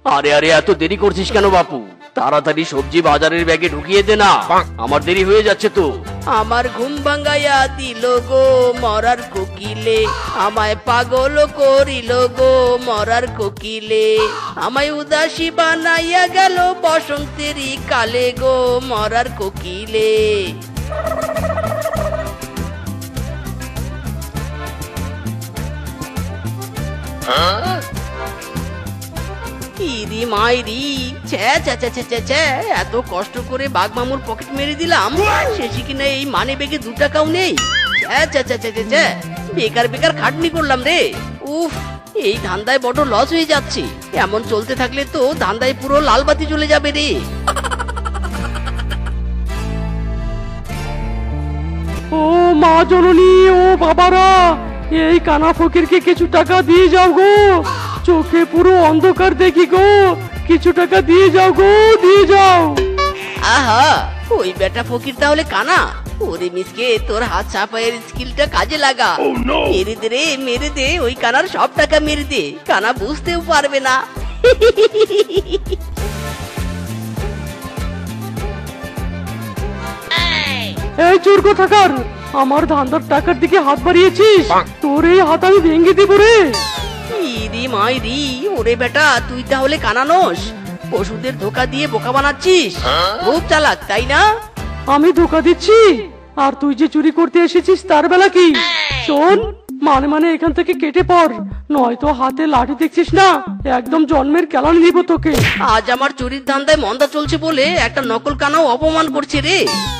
আরে আরে এত দেরি করছিস কেন বাপু? তাড়াতাড়ি সবজি বাজারের ব্যাগে ঢুকিয়ে দে না, আমার দেরি হয়ে যাচ্ছে তো। আমার ঘুম ভাঙাইয়া দিল গো মরার কোকিলে, আমায় পাগল করিল গো মরার কোকিলে, আমায় উদাসী বানাইয়া গেল বসন্তেরই কালে গো মরার কোকিলে। ইরি মাইরি, এত কষ্ট করে বাঘ মামুর পকেট মেরে দিলাম, শেষে কিনা এই মানি ব্যাগে 2 টাকাও নেই। বেকার বেকার খাটনি করলাম রে। উফ, এই ধান্দায় বড় লস হয়ে যাচ্ছে। এমন চলতে থাকলে তো ধান্দায় পুরো লাল বাতি জ্বলে যাবে রে। ও মা জননী, ও বাবারা, এই কানা ফকিরকে কিছু টাকা দিয়ে যাও গো, চোখে পুরো অন্ধকার দেখি গো, কিছু টাকা দিয়ে যাও গো, দিয়ে যাও। আহা, ওই বেটা ফকির তাহলে কানা? ওরে মিসকে, তোর হাত ছাপায়ের স্কিলটা কাজে লাগা। মেরে দে রে, মেরে দে, ওই কানার সব টাকা মেরে দে, কানা বুঝতেও পারবে না। এই চোর কোথাকার, আমার ধান্দার টাকার দিকে হাত বাড়িয়েছিস, তোর এই হাত আমি ভেঙে দিব রে। ইরি মাইরি, ওরে বেটা তুই তাহলে কানা নোস? পশুদের ধোকা দিয়ে বোকা বানাচ্ছিস, খুব চালাক তাই না? আমি ধোকা দিচ্ছি? আর তুই যে চুরি করতে এসেছিস তার বেলা কি? শোন, মানে এখান থেকে কেটে পড়, নয়তো হাতে লাঠি দেখছিস না, একদম জন্মের কেলানি দিব তোকে। আজ আমার চুরির ধান্দায় মন্দা চলছে বলে একটা নকল কানাও অপমান করছে রে।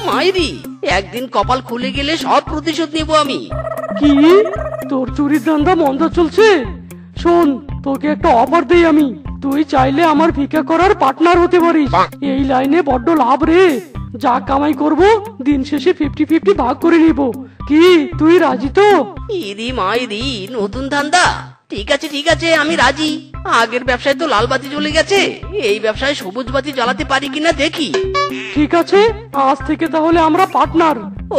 মাইরি, একদিন কপাল খুলে গেলে সব প্রতিশোধ নেব আমি। কি? তোর চুরির ধান্দা মন্দা চলছে? শোন, তোকে একটা অফার দেই আমি, তুই চাইলে আমার ভিক্ষা করার পার্টনার হতে পারিস। এই লাইনে বড্ড লাভ রে, যা কামাই করব দিন শেষে 50-50 ভাগ করে নিব। কি তুই রাজি তো? ইরি মাইরি, নতুন ধান্দা? ঠিক আছে ঠিক আছে, আমি রাজি। আগের ব্যবসায় তো লাল বাতি জ্বলে গেছে, এই ব্যবসায় সবুজ বাতি জ্বালাতে পারি কিনা দেখি। ঠিক আছে, আজ থেকে তাহলে আমরা পার্টনার।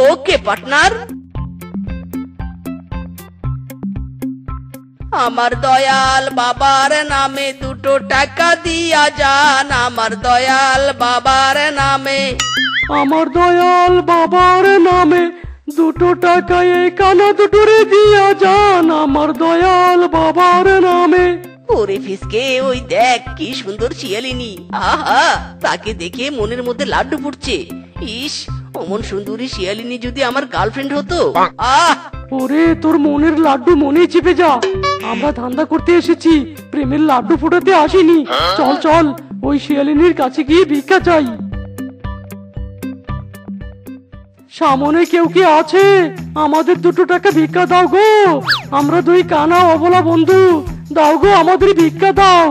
ওকে পার্টনার। আমার দয়াল বাবার নামে 2 টাকা দিয়া যান, আমার দয়াল বাবার নামে। আমার দয়াল বাবার নামে 2 টাকা এই কানা দুটোরে দিয়া যান, আমার দয়াল বাবার নামে। ওরে ফিসকে, ওই দেখ কি সুন্দর শিয়ালিনী, আহা, তাকে দেখে মনের মধ্যে লাড্ডু ফুটছে। ইস, অমন সুন্দরী শিয়ালিনী যদি আমার গার্লফ্রেন্ড হতো। আহ, ওরে তোর মনের লাড্ডু মনে চেপে যা, আমরা ধান্দা করতে এসেছি, প্রেমের লাড্ডু ফুটাতে আসিনি। চল চল, ওই শিয়ালিনীর কাছে গিয়ে ভিক্ষা চাই। সামনে কেউ কি আছে? আমাদের 2 টাকা ভিক্ষা দাও গো, আমরা 2 কানা অবলা বন্ধু, দাও গো, আমাদের ভিক্ষা দাও।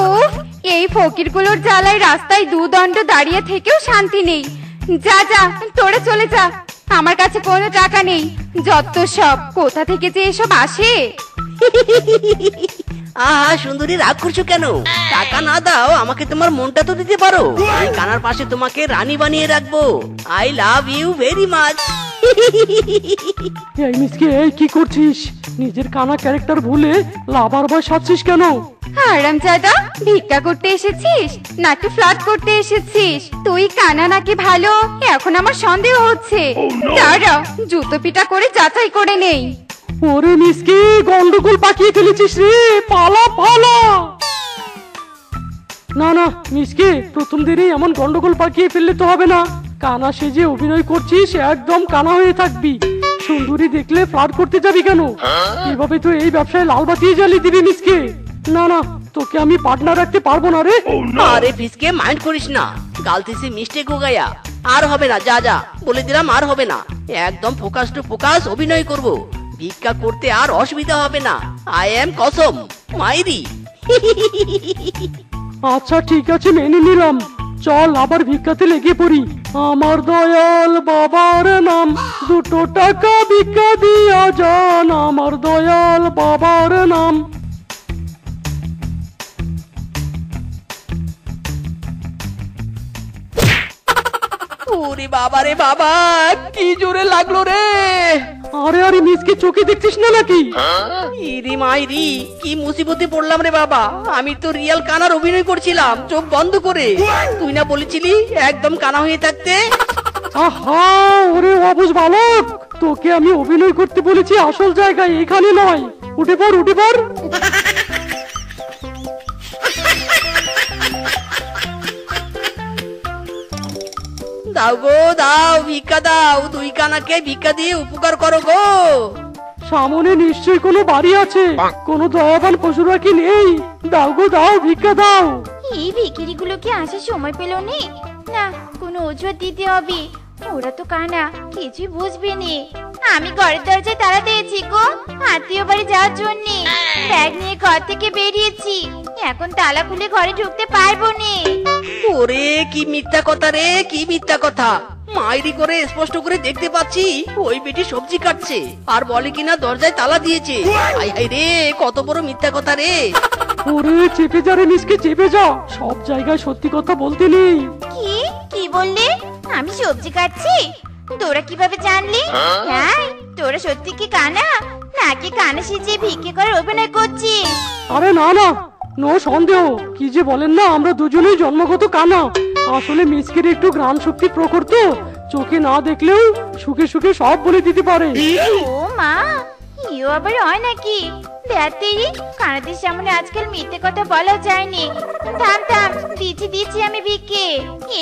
উফ, এই ফকিরগুলোর জ্বালায় রাস্তায় 2 দণ্ড দাঁড়িয়ে থেকেও শান্তি নেই। যা যা, তোরা চলে যা, আমার কাছে কোনো টাকা নেই। যত সব, কোথা থেকে যে এসব আসে। আহা সুন্দরী, রাগ করছো কেন? টাকা না দাও, আমাকে তোমার মনটা তো দিতে পারো, এই কানার পাশে তোমাকে রানী বানিয়ে রাখবো। I love you very much. এই মিসকে, এই কি করছিস? নিজের কানা ক্যারেক্টার ভুলে লাভার বয় সাজছিস কেন? হারামজাদা, ভিক্ষা করতে এসেছিস নাকি ফ্লার্ট করতে এসেছিস? তুই কানা নাকি ভালো, এখন আমার সন্দেহ হচ্ছে। দাঁড়া, জুতো পিটা করে যাচাই করে নেই। ওরে মিসকে, গন্ডগোল পাকিয়ে ফেলেছিস রে, পালা পালা। না না মিসকে, প্রথম দিনেই এমন গন্ডগোল পাকিয়ে ফেললে তো হবে না। কানা সেজে অভিনয় করছিস, একদম কানা হয়ে থাকবি। সুন্দরী দেখলে ফ্লার্ট করতে যাবি কেন? এভাবে তো এই ব্যবসায় লাল বাতি জ্বালিয়ে দিবি মিসকে। না না, তোকে আমি পার্টনার রাখতে পারবো না রে। আরে ফিসকে, মাইন্ড করিস না, গালতি সে মিস্টেক হো গায়া। আর হবে না, যা যা বলে দিলাম, আর হবে না। একদম ফোকাস টু ফোকাস অভিনয় করব, ভিক্ষা করতে আর অসুবিধা হবে না। আই এম কসম মাইরি। আচ্ছা ঠিক আছে, মেনে নিলাম। চল আবার ভিক্ষাতে লেগে পড়ি। আমার দয়াল বাবার নাম, 2 টাকা ভিক্ষা দিয়া যান, আমার দয়াল বাবার নাম। ওরে বাবা রে বাবা, কি জোরে লাগলো রে। আরে আরে মিসকে চোখে দেখছিস না নাকি? ইরি মাইরি, কি মুসিবতে পড়লাম রে বাবা। আমি তো রিয়াল কানার অভিনয় করছিলাম চোখ বন্ধ করে। তুই না বলেছিলি একদম কানা হয়ে থাকতে? আহা, ওরে অবুঝ বালক, তোকে আমি অভিনয় করতে বলেছি আসল জায়গায়, এখানে নয়। উঠে পড়, উঠে পড়। দাও গো দাও, ভিক্ষা দাও। দুই কানাকে ভিক্ষা দিয়ে উপকার করো গো। সামনে নিশ্চয়ই কোনো বাড়ি আছে, কোনো দয়াবান পশুরা কি নেই? দাও গো দাও, ভিক্ষা দাও। এই ভিখিরিগুলো কি আসার সময় পেল নি? না, কোনো অজুহাত দিতে হবে। ওরা তো কানা, কিছুই বুঝবে নি। আমি ঘরের দরজায় তালা দিয়েছি গো, আত্মীয় বাড়ি যাওয়ার জন্য। ব্যাগ নিয়ে ঘর থেকে বেরিয়েছি, এখন তালা খুলে ঘরে ঢুকতে পারবো নি। ওরে কি মিথ্যা কথা রে, কি মিথ্যা কথা। মাইরি করে স্পষ্ট করে দেখতে পাচ্ছি ওই বেটি সবজি কাটছে আর বলে কিনা দরজায় তালা দিয়েছে। হাই হাই রে, কত বড় মিথ্যা কথা রে। ওরে চেপে যা রে মিসকে, চেপে যা। সব জায়গায় সত্যি কথা বলতে নেই। কি কি বললে? আমি সবজি কাটছি? তোরা কিভাবে জানলি? হ্যাঁ, তোরা সত্যি কি কানা, নাকি কানা সেজে ভিক্ষে করার অভিনয় করছিস? আরে না না, নো সন্দেহ। কি যে বলেন না, আমরা দুজনেই জন্মগত কানা। আসলে মিসকের একটু ঘ্রাণ শক্তি প্রখর তো, চোখে না দেখলেও সুখে সুখে সব বলে দিতে পারে। ও মা, ইও আবার হয় নাকি? দেখাতেই কানাদের সামনে আজকাল মিথ্যে কথা বলা যায়নি। থাম থাম, দিচ্ছি দিচ্ছি আমি ভিক্ষে।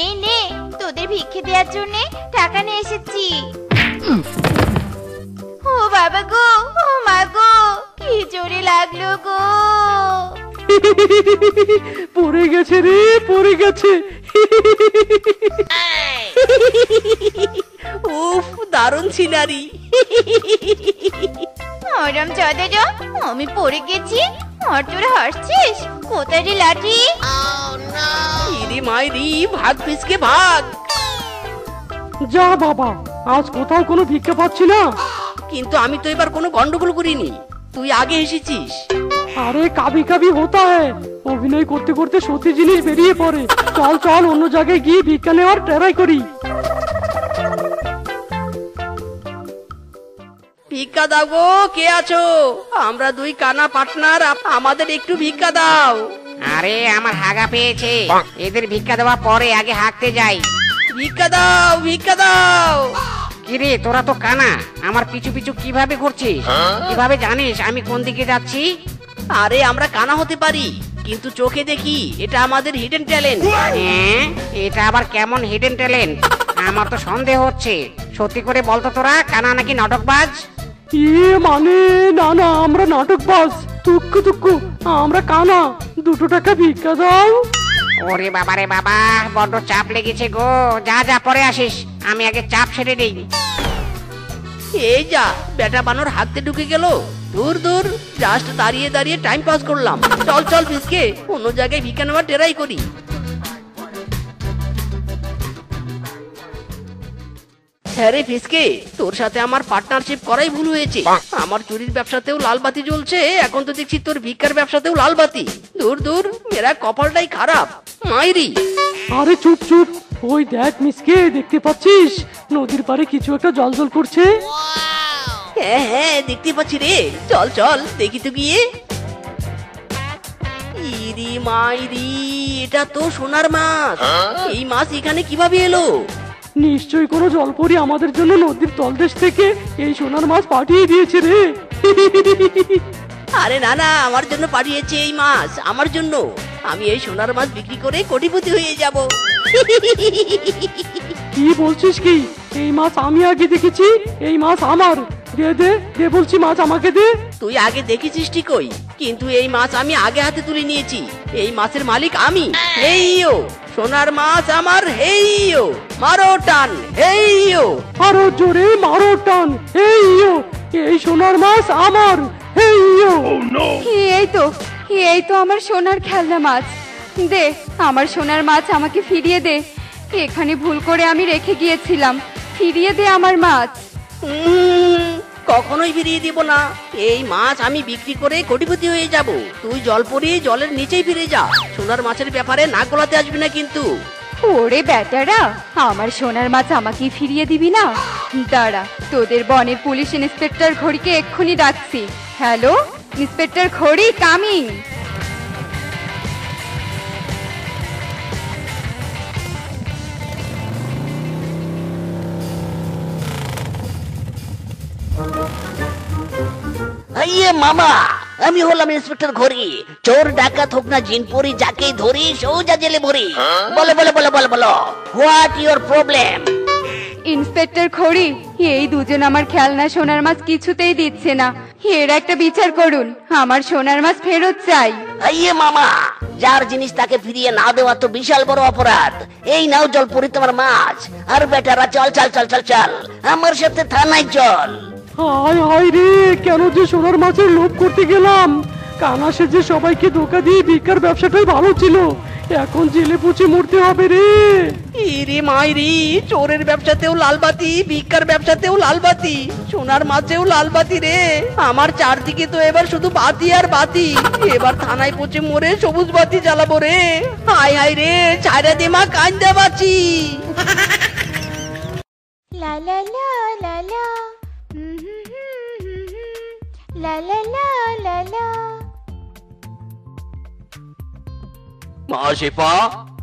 এই নে, তোদের ভিক্ষে দেওয়ার জন্য টাকা নিয়ে এসেছি। ও বাবা গো, ও মা গো, কি জোরে লাগলো গো। পড়ে গেছে রে, পড়ে গেছে। উফ, দারুণ সিনারি। আরাম চাঁদা, আমি পড়ে গেছি আর তোরা হাসছিস? কোথায় রে লাঠি? ইরি মাইরি, ভাগ পিসকে ভাগ। যা বাবা, আজ কোথাও কোনো ভিক্ষা পাচ্ছি না। কিন্তু আমি তো এবার কোনো গন্ডগোল করিনি, তুই আগে এসেছিস। আরে কাবি কাবি হতা হ্যায়, অভিনয় করতে করতে সত্যি জিনিস বেরিয়ে পড়ে। চল চল, অন্য জায়গায় গিয়ে ভিক্ষা নেওয়ার ট্রাই করি। ভিক্ষা দাও গো, কে আছো? আমরা দুই কানা পার্টনার, আমাদের একটু ভিক্ষা দাও। আরে আমার হাগা পেয়েছে, এদের ভিক্ষা দেওয়া পরে আগে হাঁকতে যাই। ভিক্ষা দাও, ভিক্ষা দাও। কিরে তোরা তো কানা, আমার পিছু পিছু কিভাবে ঘুরছিস? কিভাবে জানিস আমি কোন দিকে যাচ্ছি? আরে আমরা কানা হতে পারি, কিন্তু চোখে দেখি, এটা আমাদের হিডেন ট্যালেন্ট। হ্যাঁ, এটা আবার কেমন হিডেন ট্যালেন্ট? আমার তো সন্দেহ হচ্ছে। সত্যি করে বলতো, তোরা কানা নাকি নাটকবাজ? ইয়ে মানে, না না, আমরা নাটকবাজ। তুক্কু তুক্কু, আমরা কানা। 2 টাকা ভিক্ষা দাও। ওরে বাবা রে বাবা, বড্ড চাপ লেগেছে গো। যা যা, পরে আসিস, আমি আগে চাপ সেরে দিই। এই যা, বেটা বানর হাতে ঢুকে গেল। দূর দূর, জাস্ট দাঁড়িয়ে দাঁড়িয়ে টাইম পাস করলাম। চল চল পিসকে, অন্য জায়গায় ভিক্ষা নেওয়ার ট্রাই করি। হ্যাঁ রে ফিসকে, তোর সাথে আমার পার্টনারশিপ করাই ভুল হয়েছে। আমার চুরির ব্যবসাতেও লাল বাতি জ্বলছে, এখন তো দেখছি তোর ভিক্ষার ব্যবসাতেও লাল বাতি। দূর দূর, মেরা কপালটাই খারাপ। মাইরি। আরে চুপ চুপ, ওই দেখ মিসকে, দেখতে পাচ্ছিস নদীর পাড়ে কিছু একটা জল করছে? হ্যাঁ হ্যাঁ, দেখতে পাচ্ছি রে। চল চল, দেখি তো গিয়ে। ইরি মাইরি, এটা তো সোনার মাছ। এই মাছ এখানে কিভাবে এলো? নিশ্চয়ই কোনো জলপরি আমাদের জন্য নদীর তলদেশ থেকে এই সোনার মাছ পাঠিয়ে দিয়েছে রে। আরে না না, আমার জন্য পাঠিয়েছে এই মাছ, আমার জন্য। আমি এই সোনার মাছ বিক্রি করে কোটিপতি হয়ে যাব। কি বলছিস কি? এই মাছ আমি আগে দেখেছি, এই মাছ আমার। দে দে দে বলছি, মাছ আমাকে দে। তুই আগে দেখেছিস ঠিকই, কিন্তু এই মাছ আমি আগে হাতে তুলে নিয়েছি। এই মাছের মালিক আমি। হেইয়ো, সোনার মাছ আমার। হেইয়ো, মারো টান। হেইয়ো, আরো জোরে মারো টান। হেইয়ো, এই সোনার মাছ আমার। হেইয়ো। এই তো আমার সোনার খেলনা মাছ। দে, আমার সোনার মাছ আমাকে ফিরিয়ে দে। এখানে ভুল করে আমি রেখে গিয়েছিলাম, ফিরিয়ে দে আমার মাছ। কখনোই ফিরিয়ে দিব না। এই মাছ আমি বিক্রি করে কোটিপতি হয়ে যাব। তুই জল পড়িয়ে জলের নিচেই ফিরে যা। সোনার মাছের ব্যাপারে নাক গলাতে আসবি না কিন্তু। ওরে বেটারা, আমার সোনার মাছ আমাকে ফিরিয়ে দিবি না? দাঁড়া, তোদের বনের পুলিশ ইন্সপেক্টর ঘড়িকে এক্ষুনি ডাকছি। হ্যালো, ইন্সপেক্টর ঘড়ি কামিং। ইয়ে মামা, আমি হলাম ইন্সপেক্টর ঘড়ি। চোর ডাকাত হোক না জিনপুরি, যাকেই ধরি সোজা জেলে ভরি। বলো বলো বলো বলো বলো, হোয়াট ইউর প্রবলেম? ইন্সপেক্টর খড়ি, এই দুজন আমার খেলনা সোনার মাছ কিছুতেই দিচ্ছে না। এর একটা বিচার করুন, আমার সোনার মাছ ফেরত চাই। ইয়ে মামা, যার জিনিস তাকে ফিরিয়ে না দেওয়া তো বিশাল বড় অপরাধ। এই নাও জলপুরি তোমার মাছ। আর বেটারা চল চল চল চল চল, আমার সাথে থানায় চল। হায় হায় রে, কেন যে সোনার মাছের লোভ করতে গেলাম। কানা সেজে সবাইকে ধোকা দিয়ে ভিক্ষার ব্যবসাটাই ভালো ছিল, এখন জেলে পুচে মরতে হবে রে। ইরে মাইরি, চোরের ব্যবসাতেও লালবাতি, ভিক্ষার ব্যবসাতেও লালবাতি, সোনার মাছেও লালবাতি রে। আমার চারদিকে তো এবার শুধু বাতি আর বাতি। এবার থানায় পচে মরে সবুজ বাতি জ্বালাবো রে। হায় হায় রে, ছাইরা দে মা, কান্দা বাঁচি। লা লা লা লা লা লা লা লা লা লা। মা শেফা,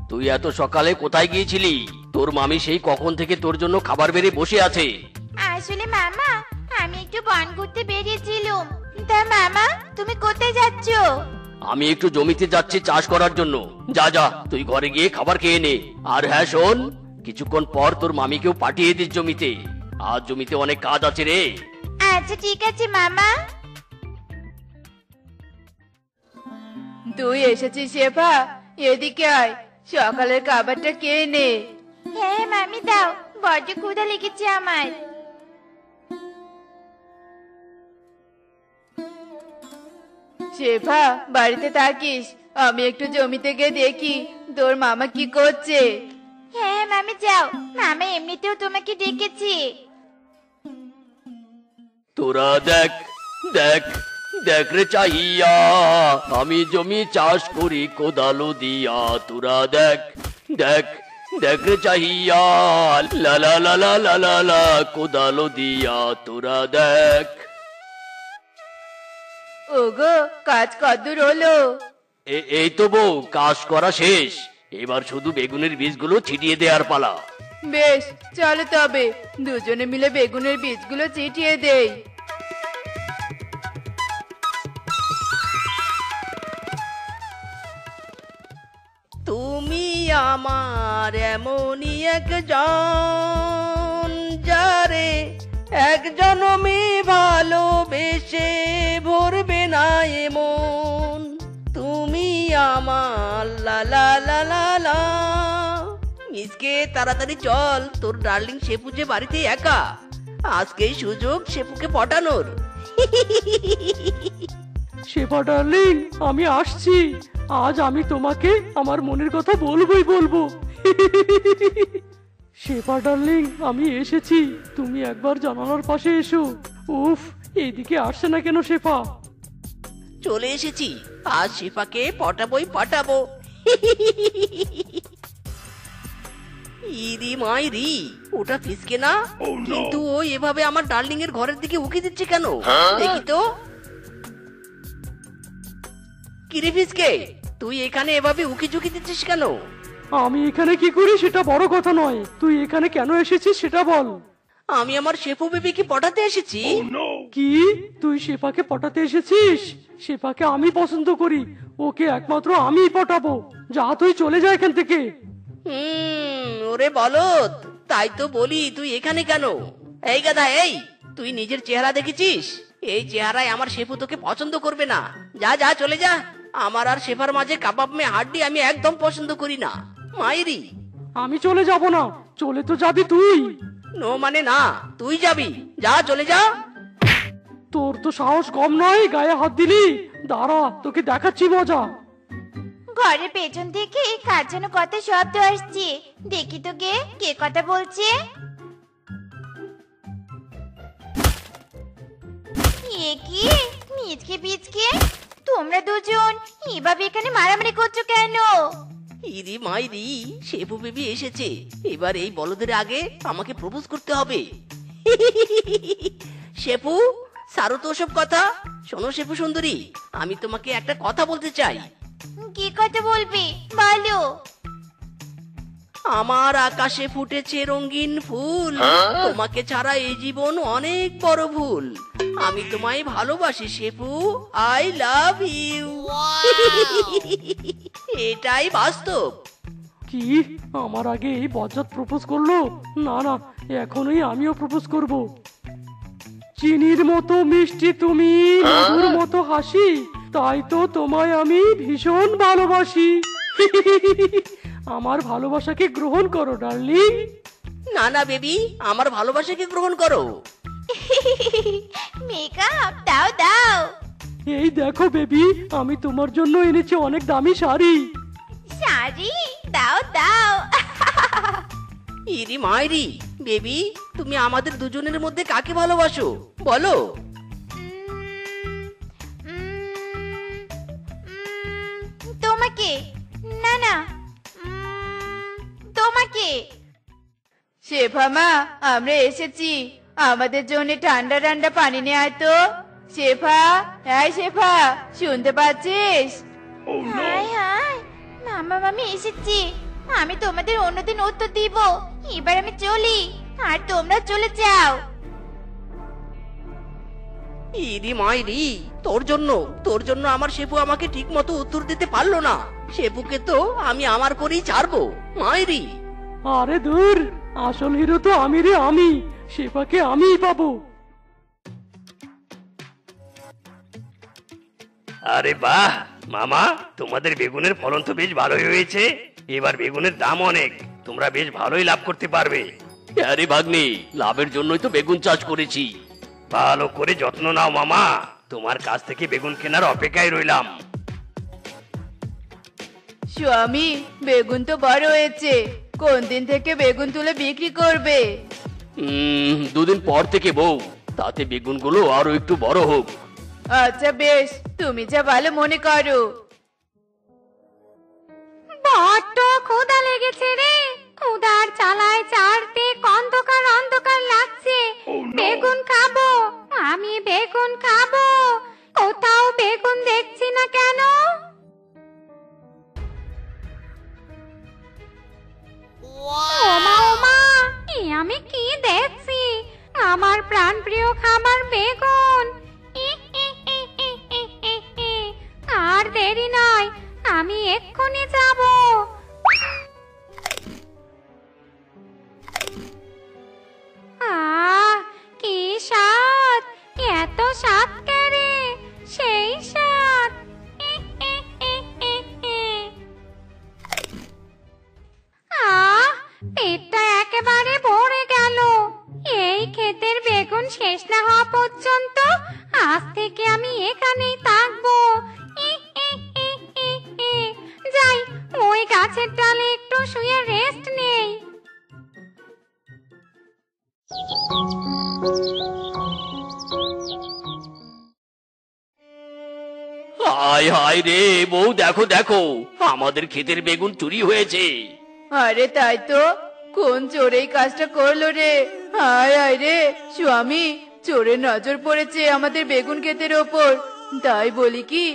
তুই এত সকালে কোথায় গিয়েছিলি? তোর মামি সেই কখন থেকে তোর জন্য খাবার বেড়ে বসে আছে। আসলে মামা, আমি একটু বন ঘুরতে বেরিয়েছিলাম। তা মামা, তুমি কোথায় যাচ্ছ? আমি একটু জমিতে যাচ্ছি চাষ করার জন্য। যা যা, তুই ঘরে গিয়ে খাবার খেয়ে নে। আর হ্যাঁ শোন, কিছুক্ষণ পর তোর মামিকেও পাঠিয়ে দিস জমিতে। আজ জমিতে অনেক কাজ আছে রে। আচ্ছা ঠিক আছে মামা। তুই এসেছিস শেফা, এদিকে আয়, সকালের খাবারটা খেয়ে নে। হ্যাঁ মামি, দাও, বড্ড ক্ষুধা লেগেছে আমার। শেফা, বাড়িতে থাকিস, আমি একটু জমিতে গিয়ে দেখি তোর মামা কি করছে। হ্যাঁ মামি যাও, মামা এমনিতেও তোমাকে ডেকেছি। তোরা দেখ দেখ দেখ রে চাহিয়া, আমি জমি চাষ করি কোদালো দিয়া। তোরা দেখ দেখ দেখ রে চাহিয়া, লা লা লা লা লা লা লা, কোদালো দিয়া। তোরা দেখ। ওগো, কাজ কদ্দূর হলো? এই তো বউ, কাজ করা শেষ। এবার শুধু বেগুনের বীজগুলো ছিটিয়ে দেওয়ার পালা। বেশ, চলো তবে দুজনে মিলে বেগুনের বীজগুলো ছিটিয়ে দেই। তুমি আমার এমনই একজন, যারে এক জনমে ভালোবেসে ভরবে না এমন। তুমি আমার লা লা লা লা লা। মিসকে তাড়াতাড়ি চল, তোর ডার্লিং শেপু যে বাড়িতে একা। আজকেই সুযোগ শেপুকে পটানোর। শেফা ডার্লিং, আমি আসছি। আজ আমি তোমাকে আমার মনের কথা বলবোই বলবো। শেফা ডার্লিং, আমি এসেছি, তুমি একবার জানালার পাশে এসো। উফ, এইদিকে আসছে না কেন শেফা? চলে এসেছি, আজ শেফাকে পটাবোই পটাবো। ইরি মাইরি, ওটা ফিসকে না? কিন্তু ও এভাবে আমার ডার্লিং এর ঘরের দিকে উকি দিচ্ছে কেন? দেখি তো। কিরে ফিসকে, তুই এখানে এভাবে উকি ঝুঁকি দিচ্ছিস কেন? আমি এখানে কি করি সেটা বড় কথা নয়, তুই এখানে কেন এসেছিস সেটা বল। আমি আমার শেফু বেবিকে পটাতে এসেছি। কি, তুই শেফাকে পটাতে এসেছিস? শেফাকে আমি পছন্দ করি, ওকে একমাত্র আমিই পটাবো। যা, তুই চলে যা এখান থেকে। ওরে বলদ, তাই তো বলি তুই এখানে কেন? এই গাধা, এই তুই নিজের চেহারা দেখেছিস? এই চেহারায় আমার শেফু তোকে পছন্দ করবে না। যা যা, চলে যা। আমার আর শেফার মাঝে কাবাব মে হাড্ডি আমি একদম পছন্দ করি না। মাইরি, আমি চলে যাব না। চলে তো যাবি তুই। নো মানে না, তুই যাবি। যা, চলে যা। তোর তো সাহস কম নয়, গায়ে হাত দিলি। দাঁড়া, তোকে দেখাচ্ছি মজা। ঘরের পেছন থেকে কার যেন কত শব্দ আসছে। দেখি তো গে, কে কথা বলছে? এ কি, মিচকে পিচকে, তোমরা দুজন এভাবে এখানে মারামারি করছো কেন? ইরি মাইরি, শেফু বেবি এসেছে। এবার এই বলদের আগে আমাকে প্রপোজ করতে হবে। শেফু, সারো তো ওসব কথা। শোনো শেফু সুন্দরী, আমি তোমাকে একটা কথা বলতে চাই। কি কথা বলবি, বলো। আমার আকাশে ফুটেছে রঙিন ফুল, তোমাকে ছাড়া এই জীবন অনেক বড় ভুল। আমি তোমায় ভালোবাসি শেফু, আই লাভ ইউ। এটাই বাস্তব। কি, আমার আগে এই বজ্জাত প্রপোজ করলো? না না, এখনই আমিও প্রপোজ করব। চিনির মতো মিষ্টি তুমি, মধুর মতো হাসি, তাই তো তোমায় আমি ভীষণ ভালোবাসি। আমার ভালোবাসাকে গ্রহণ করো ডার্লিং। না না বেবি, আমার ভালোবাসাকে গ্রহণ করো। মেকআপ দাও দাও। এই দেখো বেবি, আমি তোমার জন্য এনেছি অনেক দামি শাড়ি। শাড়ি দাও দাও। ইরি মাইরি, বেবি তুমি আমাদের দুজনের মধ্যে কাকে ভালোবাসো বলো? তোমাকে। না না, তোমাকে। শেফা মা, আমরা এসেছি, আমাদের জন্য ঠান্ডা ঠান্ডা পানি নিয়ে আয় তো। শেফা, এই শেফা, শুনতে পাচ্ছিস? হাই হাই, মামা মামি এসেছি। আমি তোমাদের অন্যদিন উত্তর দিব। এবার আমি চলি, আর তোমরা চলে যাও। ইরি মাইরি, তোর জন্য আমার শেফু আমাকে ঠিক মতো উত্তর দিতে পারলো না। শেফুকে তো আমি আমার করেই ছাড়বো, মাইরি। আরে দূর, আসল হিরো তো আমি রে, আমি। শেফাকে আমিই পাবো। আরে বাহ মামা, তোমাদের বেগুনের ফলন তো বেশ ভালোই হয়েছে। এবার বেগুনের দাম অনেক, তোমরা বেশ ভালোই লাভ করতে পারবে। আরে ভাগ্নে, লাভের জন্যই তো বেগুন চাষ করেছি। ভালো করে যত্ন নাও মামা, তোমার কাছ থেকে বেগুন কেনার অপেক্ষায় রইলাম। স্বামী, বেগুন তো বড় হয়েছে, কোন দিন থেকে বেগুন তুলে বিক্রি করবে? দুদিন পর থেকে বউ, তাতে বেগুনগুলো আরো একটু বড় হোক। আচ্ছা বেশ, তুমি যা ভালো মনে করো। বড্ড ক্ষুধা লেগেছে রে, ক্ষুধার চালায় চারদিক অন্ধকার অন্ধকার লাগছে। বেগুন খাবো, আমি বেগুন খাবো, কোথাও বেগুন দেখছি না কেন? ওমা ওমা, আমি কি দেখছি? আমার প্রাণপ্রিয় খাবার বেগুন। আর দেরি নয়, আমি এক্ষুনি যাব। কি স্বাদ, এত স্বাদ করে, সেই স্বাদ। পেটটা একেবারে ভরে গেল। এই ক্ষেতের বেগুন শেষ না হওয়া পর্যন্ত আজ থেকে আমি এখানেই থাকবো। যাই, ওই গাছের ডালে একটু শুয়ে রেস্ট নেই। হায় হায় রে বউ, দেখো দেখো, আমাদের ক্ষেতের বেগুন চুরি হয়েছে। আরে তাই তো, কোন চোর এই কাজটা করলো রে? হায় হায় রে স্বামী, চোরের নজর পড়েছে আমাদের বেগুন ক্ষেতের ওপর। তাই বলি কি,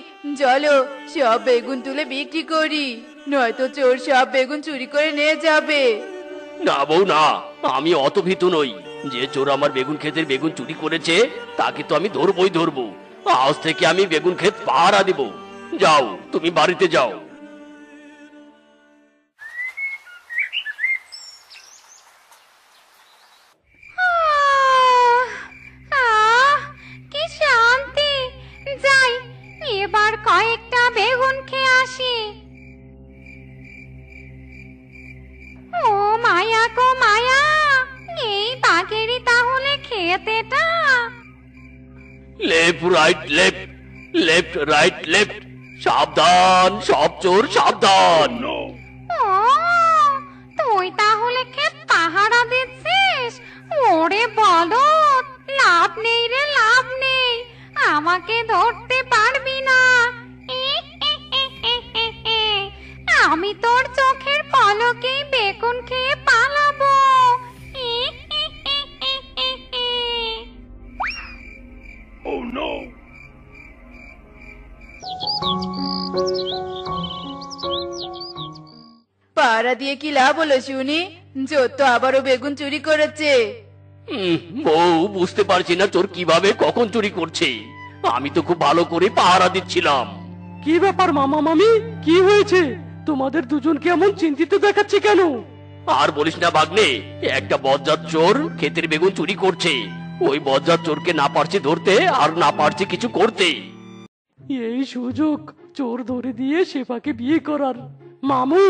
চলো সব বেগুন তুলে বিক্রি করি, নয়তো চোর সব বেগুন চুরি করে নিয়ে যাবে। না বউ না, আমি অত ভীতু নই। যে চোর আমার বেগুন ক্ষেতের বেগুন চুরি করেছে তাকে তো আমি ধরবই ধরবো। আজ থেকে আমি বেগুন ক্ষেত পাহারা দিব। যাও, তুমি বাড়িতে যাও। কি শান্তি! যাই, এবার কয়েকটা বেগুন খেয়ে আসি। ও মায়া গো মায়া, এই বাঘেরই তাহলে খেতেটা। Left right left, left right left, সাবধান, সব চোর সাবধান। ও, তুই তাহলে ক্ষেত পাহারা দিচ্ছিস? ওরে বলদ, লাভ নেই রে, লাভ নেই, আমাকে ধরতে পারবি না। আমি তোর চোখের পলকেই বেগুন খেয়ে পালাবো। পাহারা দিয়ে কি লাভ হলো শুনি? চোর তো আবারও বেগুন চুরি করেছে। বউ, বুঝতে পারছি না চোর কিভাবে কখন চুরি করছে। আমি তো খুব ভালো করে পাহারা দিচ্ছিলাম। কি ব্যাপার মামা মামি, কি হয়েছে? তোমাদের দুজনকে এমন চিন্তিত দেখাচ্ছে কেন? আর বলিস না ভাগ্নে, একটা বজ্জাত চোর ক্ষেতের বেগুন চুরি করছে। ওই বজ্জাত চোরকে না পারছি ধরতে, আর না পারছি কিছু করতে। এই সুযোগ চোর ধরে দিয়ে শেফাকে বিয়ে করার। মামু,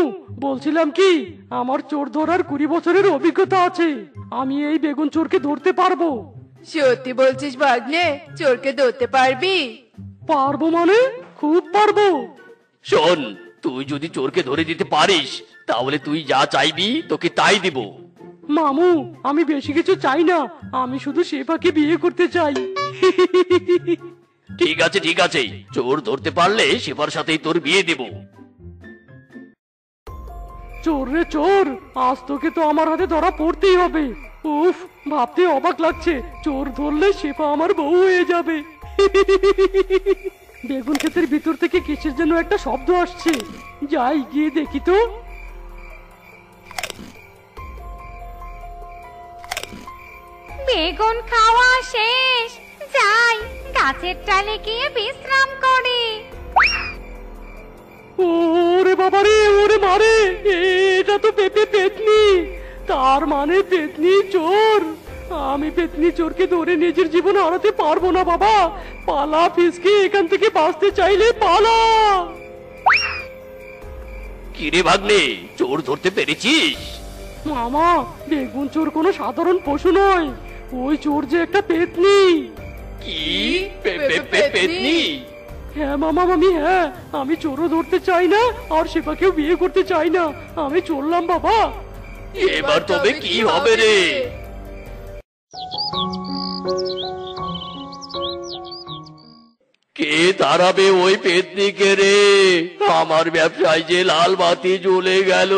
বলছিলাম কি, আমার চোর ধরার 20 বছরের অভিজ্ঞতা আছে। আমি এই বেগুন চোরকে ধরতে পারবো। সত্যি বলছিস ভাগ্নে? চোরকে ধরতে পারবি? পারবো মানে খুব পারবো। শোন, তুই যদি চোরকে ধরে দিতে পারিস, তাহলে তুই যা চাইবি তোকে তাই দিব। মামু, আমি বেশি কিছু চাই না, আমি শুধু শেফাকে বিয়ে করতে চাই। ঠিক আছে ঠিক আছে, চোর ধরতে পারলে শেফার সাথেই তোর বিয়ে দেব। চোর রে চোর, আজ তোকে তো আমার হাতে ধরা পড়তেই হবে। উফ, ভাবতে অবাক লাগছে, চোর ধরলে শেফা আমার বউ হয়ে যাবে। বেগুন ক্ষেতের ভিতর থেকে কিসের যেন একটা শব্দ আসছে, যাই গিয়ে দেখি তো। বেগুন খাওয়া শেষ, যাই গাছের ডালে গিয়ে বিশ্রাম করি। ওরে বাবারে, ওরে মারে, এটা তো পেপে পেতনি। তার মানে পেতনি চোর। আমি পেতনি চোরকে ধরে নিজের জীবন হারাতে পারবো না বাবা। পালা ফিসকে, এখান থেকে বাঁচতে চাইলে পালা। কিরে ভাগ্নে, চোর ধরতে পেরেছিস? মামা, বেগুন চোর কোনো সাধারণ পশু নয়, ওই চোর যে একটা পেতনি। কি? পেতনি? হ্যাঁ মামা মামি, হ্যাঁ, আমি চোরও ধরতে চাই না, আর শেফাকেও বিয়ে করতে চাই না। আমি চললাম বাবা। এবার তবে কি হবে রে? কে তাড়াবে ওই পেতনিকে রে? আমার ব্যবসায় যে লাল বাতি জ্বলে গেল।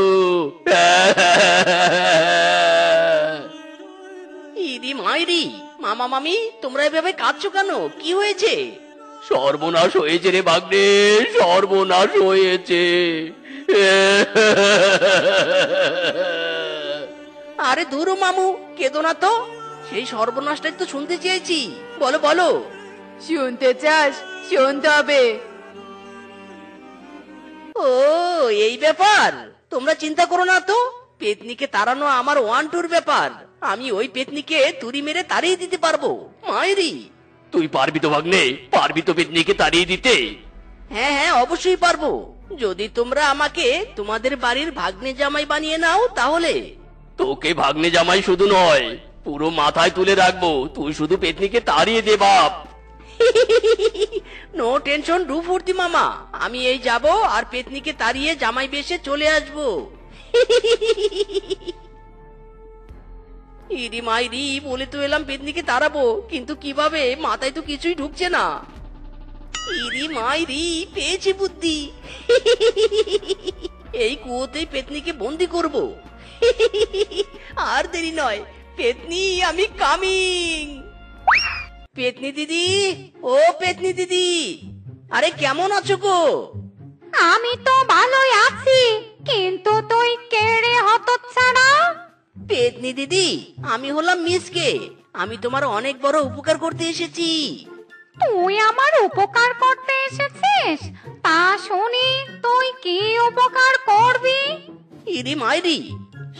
ইদি মাইরি, মামা মামি, তোমরা এভাবে কাঁদছো কেন? কি হয়েছে? সর্বনাশ হয়েছে রে ভাগ্নে, সর্বনাশ হয়েছে। আরে ধুরু মামু, কেঁদো না তো। সেই সর্বনাশটাই তো শুনতে চেয়েছি, বলো বলো। শুনতে চাস? শুনতে হবে। ও, এই ব্যাপার। তোমরা চিন্তা করো না তো, পেতনিকে তাড়ানো আমার 1-2 ব্যাপার। আমি ওই পেতনিকে তুড়ি মেরে তাড়িয়ে দিতে পারবো। মাইরি, তুই পারবি তো ভাগ্নে? পারবি তো পেতনিকে তাড়িয়ে দিতে? হ্যাঁ হ্যাঁ, অবশ্যই পারবো। যদি তোমরা আমাকে তোমাদের বাড়ির ভাগ্নে জামাই বানিয়ে নাও তাহলে। তোকে ভাগ্নে জামাই শুধু নয়, পুরো মাথায় তুলে রাখবো। তুই শুধু পেতনিকে তাড়িয়ে দে বাপ। নো টেনশন ডু ফুর্তি মামা, আমি এই যাব আর পেতনিকে তাড়িয়ে জামাই বেশে চলে আসবো। ইরি মাইরি, বলে তো এলাম পেতনিকে তাড়াবো, কিন্তু কিভাবে মাথায় তো কিছুই ঢুকছে না। ইরি মাইরি, পেয়েছি বুদ্ধি। এই কুয়োতেই পেতনিকে বন্দি করব। আর দেরি নয়, পেতনি আমি কামিং। পেতনি দিদি, ও পেতনি দিদি, আরে কেমন আছো গো? আমি তো ভালোই আছি, কিন্তু তুই কে রে হতচ্ছাড়া? পেতনি দিদি, আমি হলাম মিসকে। আমি তোমার অনেক বড় উপকার করতে এসেছি। তুই আমার উপকার করতে এসেছিস? তা শুনি তুই কি উপকার করবি? ইরি মাইরি,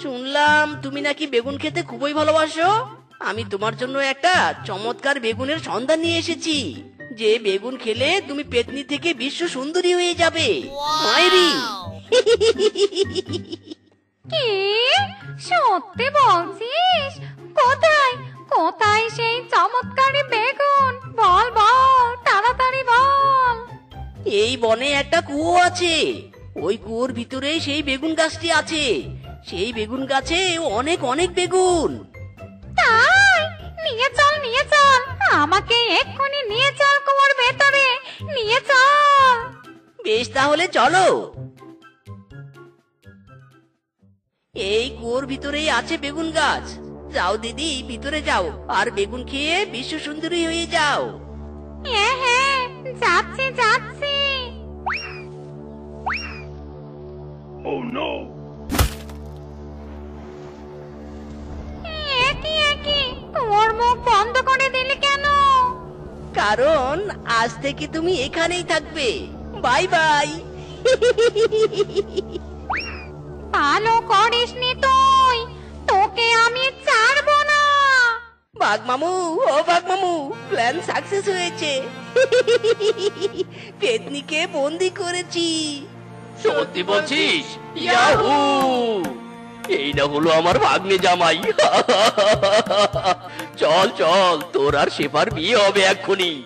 শুনলাম তুমি নাকি বেগুন খেতে খুবই ভালোবাসো। আমি তোমার জন্য একটা চমৎকার বেগুনের সন্ধান নিয়ে এসেছি, যে বেগুন খেলে তুমি পেতনি থেকে বিশ্ব সুন্দরী হয়ে যাবে। মাইরি। কি সত্যি বলছিস? কোথায় কোথায় সেই চমৎকারী বেগুন? বল বল, তাড়াতাড়ি বল। এই বনে একটা কুয়ো আছে, ওই কুয়োর ভিতরে সেই বেগুন গাছটি আছে। সেই বেগুন গাছে অনেক অনেক বেগুন। তাই? নিয়ে চল নিয়ে চল, আমাকে এক্ষুনি নিয়ে চল কুয়োর ভেতরে, নিয়ে চল। বেশ, তাহলে চলো। এই কুয়োর ভিতরেই আছে বেগুন গাছ। যাও দিদি, ভিতরে যাও আর বেগুন খেয়ে বিশ্ব সুন্দরী হয়ে যাও। হ্যাঁ হ্যাঁ, যাচ্ছি যাচ্ছি। একই একই তোর মুখ বন্ধ করে দিলি কেন? কারণ আজ থেকে তুমি এখানেই থাকবে। Bye bye. ভালো করিসনি তুই, তোকে আমি ছাড়বো না। বাঘ মামু, ও বাঘ মামু, প্ল্যান সাকসেস হয়েছে। পেতনিকে বন্দি করেছি। সত্যি বলছিস? ইয়াহু! এই না হলো আমার ভাগ্নে জামাই। চল চল, তোর আর শেফার বিয়ে হবে এক্ষুনি।